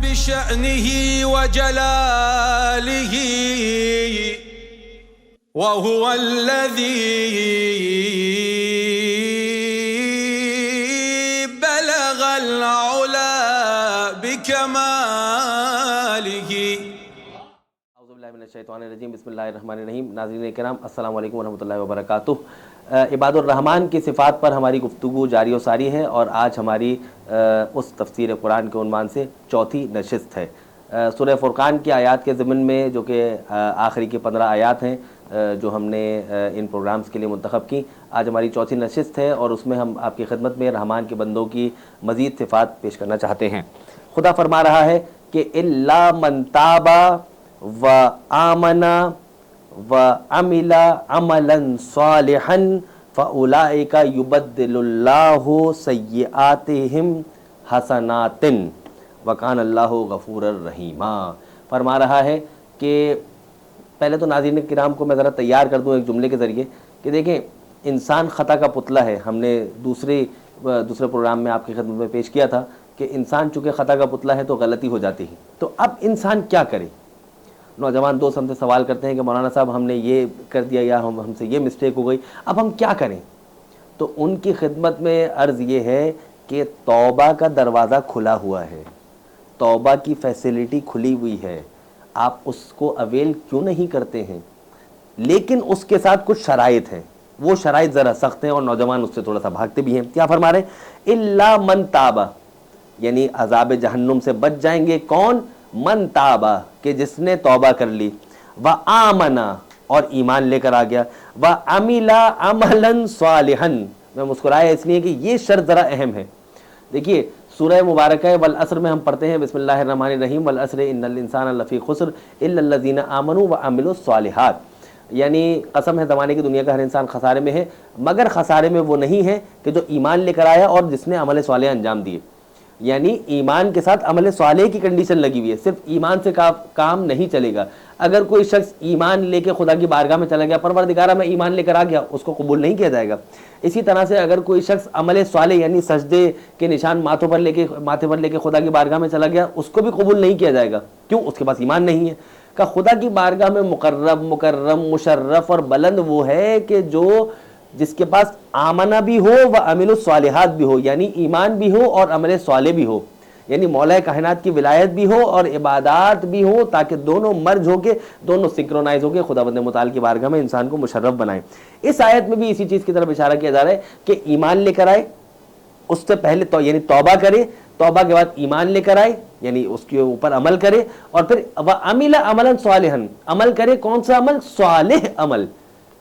بشأنه وجلاله وهو الذي بلغ العلا بكماله. اعوذ باللہ من الشیطان الرجیم، بسم اللہ الرحمن الرحیم. ناظرین کرام، السلام علیکم ورحمۃ اللہ وبرکاتہ. عباد الرحمن کی صفات پر ہماری گفتگو جاری و ساری ہے، اور آج ہماری اس تفسیر قرآن کے عنوان سے چوتھی نشست ہے. سورہ فرقان کی آیات کے ضمن میں، جو کہ آخری کی 15 آیات ہیں جو ہم نے ان پروگرامز کے لیے منتخب کی. آج ہماری چوتھی نشست ہے، اور اس میں ہم آپ کی خدمت میں رحمان کے بندوں کی مزید صفات پیش کرنا چاہتے ہیں. خدا فرما رہا ہے کہ الا من تاب و آمن و عمل عملا صالحا فاولئک یبدل اللہ سیئاتہم حسنات وکان اللہ غفور الرحیم. فرما رہا ہے کہ پہلے تو ناظرین کرام کو میں ذرا تیار کر دوں ایک جملے کے ذریعے کہ دیکھیں، انسان خطا کا پتلا ہے. ہم نے دوسرے پروگرام میں آپ کی خدمت میں پیش کیا تھا کہ انسان چونکہ خطا کا پتلا ہے تو غلطی ہو جاتی ہے. تو اب انسان کیا کرے؟ نوجوان دوست ہم سے سوال کرتے ہیں کہ مولانا صاحب ہم نے یہ کر دیا یا ہم سے یہ مسٹیک ہو گئی، اب ہم کیا کریں؟ تو ان کی خدمت میں عرض یہ ہے کہ توبہ کا دروازہ کھلا ہوا ہے، توبہ کی فیسلٹی کھلی ہوئی ہے. آپ اس کو اویل کیوں نہیں کرتے ہیں؟ لیکن اس کے ساتھ کچھ شرائط ہیں، وہ شرائط ذرا سخت ہیں اور نوجوان اس سے تھوڑا سا بھاگتے بھی ہیں. کیا فرما رہے ہیں؟ الا من تابا، یعنی عذاب جہنم سے بچ جائیں گے کون؟ من تابا، کہ جس نے توبہ کر لی، و آمنا، اور ایمان لے کر آ گیا، و عملا عملا صالحا. میں مسکرایا اس لیے کہ یہ شرط ذرا اہم ہے. دیکھیے سورہ مبارکہ والعصر میں ہم پڑھتے ہیں بسم اللہ الرحمن الرحیم، والعصر ان الانسان لفی خسر الا الذین آمنوا وعملوا الصالحات. یعنی قسم ہے زمانے کی دنیا کا ہر انسان خسارے میں ہے، مگر خسارے میں وہ نہیں ہے کہ جو ایمان لے کر آیا اور جس نے عمل صالح انجام دیے. یعنی ایمان کے ساتھ عمل صالح کی کنڈیشن لگی ہوئی ہے. صرف ایمان سے کام نہیں چلے گا. اگر کوئی شخص ایمان لے کے خدا کی بارگاہ میں چلا گیا، پروردگارہ میں ایمان لے کر آ گیا، اس کو قبول نہیں کیا جائے گا. اسی طرح سے اگر کوئی شخص عمل صالح یعنی سجدے کے نشان ماتھے پر لے کے خدا کی بارگاہ میں چلا گیا، اس کو بھی قبول نہیں کیا جائے گا. کیوں؟ اس کے پاس ایمان نہیں ہے. کہ خدا کی بارگاہ میں مقرب، مکرم، مشرف اور بلند وہ ہے کہ جس کے پاس آمنہ بھی ہو و عمل الصالحات بھی ہو، یعنی ایمان بھی ہو اور عمل صالح بھی ہو، یعنی مولا کائنات کی ولایت بھی ہو اور عبادات بھی ہو، تاکہ دونوں مرج ہو کے، دونوں سنکرونائز ہو کے خداوند متعال کی بارگاہ میں انسان کو مشرف بنائیں. اس آیت میں بھی اسی چیز کی طرف اشارہ کیا جا رہا ہے کہ ایمان لے کر آئے، اس سے پہلے یعنی توبہ کرے، توبہ کے بعد ایمان لے کر آئے یعنی اس کے اوپر عمل کرے، اور پھر وَعَمِلَ عَمَلًا صَالِحًا، عمل کرے. کون سا عمل؟ صالح عمل.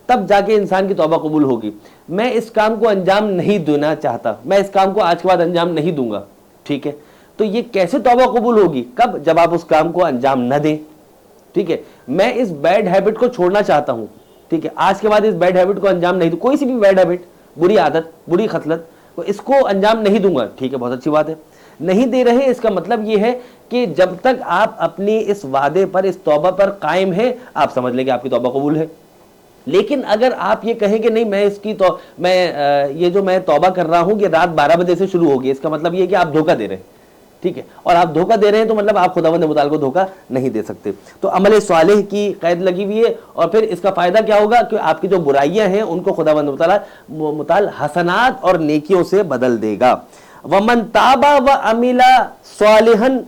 تب جا کے انسان کی توبہ قبول ہوگی. میں اس کام کو انجام نہیں دینا چاہتا، میں اس کام کو آج کے بعد انجام نہیں دوں گا، ٹھیک ہے؟ تو یہ کیسے توبہ قبول ہوگی؟ کب؟ جب آپ اس کام کو انجام نہ دیں. ٹھیک ہے، میں اس بیڈ ہیبٹ کو چھوڑنا چاہتا ہوں، ٹھیک ہے، آج کے بعد اس بیڈ ہیبٹ کو انجام نہیں دوں. کوئی سی بھی بیڈ ہیبٹ، بری عادت، بری خصلت، اس کو انجام نہیں دوں گا. ٹھیک ہے، بہت اچھی بات ہے. نہیں دے رہے، اس کا مطلب یہ ہے کہ جب تک آپ اپنی اس وعدے پر، اس توبہ پر قائم ہیں، آپ سمجھ لیں کہ آپ کی توبہ قبول ہے. لیکن اگر آپ یہ کہیں کہ نہیں، یہ جو میں توبہ کر رہا ہوں یہ رات 12 بجے سے شروع ہوگی، اس کا مطلب یہ کہ آپ دھوکہ دے رہے ہیں. ٹھیک ہے، اور آپ دھوکہ دے رہے ہیں تو مطلب آپ خداوند متعال کو دھوکہ نہیں دے سکتے. تو عمل صالح کی قید لگی ہوئی ہے، اور پھر اس کا فائدہ کیا ہوگا کہ آپ کی جو برائیاں ہیں ان کو خداوند متعال حسنات اور نیکیوں سے بدل دے گا. وَمَن تَابَ وَعَمِلَ صَالِحًا،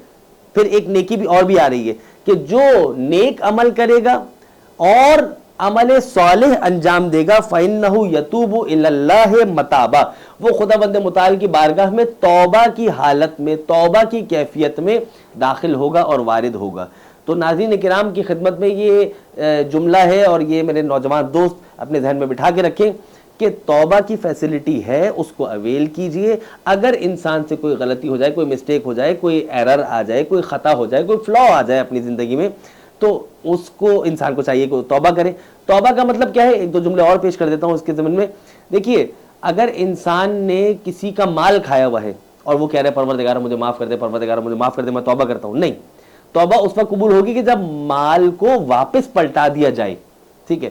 پھر ایک نیکی بھی اور بھی آ رہی ہے کہ جو نیک عمل کرے گا اور عمل صالح انجام دے گا، فَإِنَّهُ يَتُوبُ إِلَى اللَّهِ مَتَابًا، وہ خداوند متعال کی بارگاہ میں توبہ کی حالت میں، توبہ کی کیفیت میں داخل ہوگا اور وارد ہوگا. تو ناظرین کرام کی خدمت میں یہ جملہ ہے، اور یہ میرے نوجوان دوست اپنے ذہن میں بٹھا کے رکھیں کہ توبہ کی فیسلٹی ہے، اس کو اویل کیجئے. اگر انسان سے کوئی غلطی ہو جائے، کوئی مسٹیک ہو جائے، کوئی ایرر آ جائے، کوئی خطا ہو جائے، کوئی فلا آ جائے اپنی زندگی میں، تو اس کو انسان کو چاہیے کہ توبہ کرے. توبہ کا مطلب کیا ہے؟ ایک دو جملے اور پیش کر دیتا ہوں اس کے ضمن میں. دیکھیے، اگر انسان نے کسی کا مال کھایا ہوا ہے اور وہ کہہ رہے پروردگار مجھے معاف کر دے، پروردگار مجھے معاف کر دے، میں توبہ کرتا ہوں، نہیں، توبہ اس وقت قبول ہوگی کہ جب مال کو واپس پلٹا دیا جائے. ٹھیک ہے،